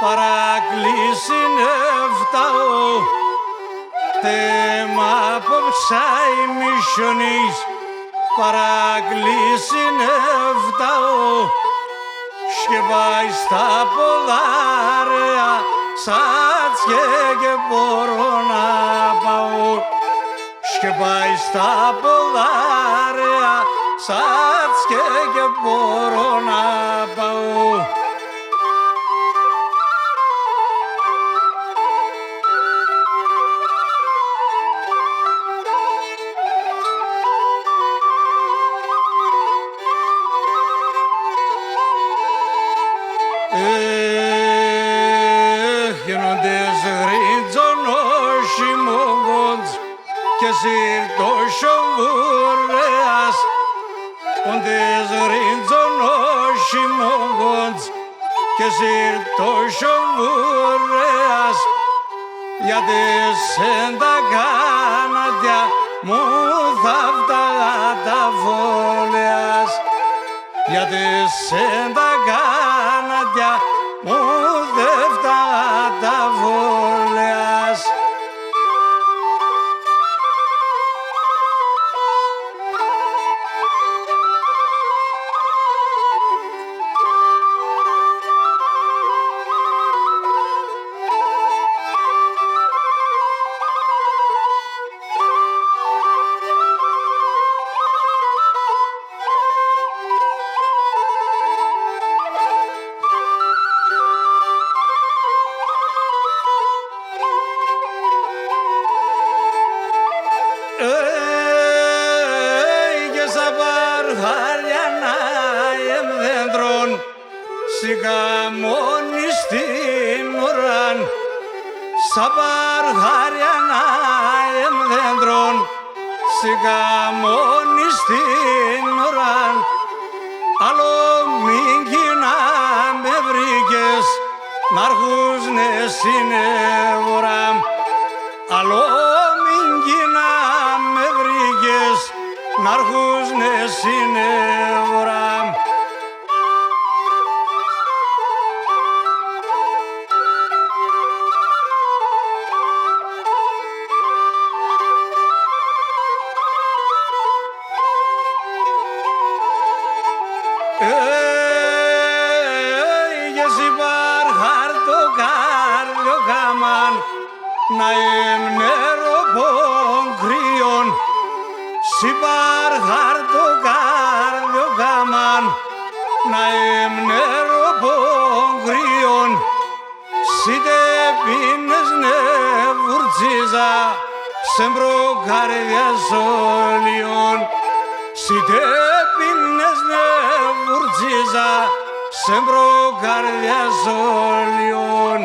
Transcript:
παρακλήσιν εφταώ θέμα απόψαει μισιονής παρακλήσιν εφταώ σκεπάει στα ποδάρια σάτσια και μπορώ να πάω σκεπάει στα ποδάρια σάτσια και μπορώ να πάω. Γίνοντες γρίτζονος ημωγόντς και σύρτος ο βουρέας όντες γρίτζονος ημωγόντς και σύρτος ο βουρέας γιατί σεν τα κάνατια μου θαύταγα τα βόλεας γιατί σεν τα κάνατια μου δε φτάγα τα βόλεας. Και σαν παρχάρια να εμδέντρων σιγαμώνει στην ουράν σαν παρχάρια να εμδέντρων σιγαμώνει στην ουράν άλλο μήγκη να με βρήκες να'ρχούσνε συνεύωρα άλλο μήγκη να με βρήκες να'ρχούσνε συνεύωρα. Και συμπαρχάρ το κάρδιο γάμαν να εμνερωπών κρύων συμπαρχάρ το κάρδιο γάμαν να εμνερωπών κρύων σίτε πίνες νεβουρτσίζα σε μπροκάρδια σόλιον σίτε πίνες νεβουρτσίζα σε μπροκάρδια σόλιον.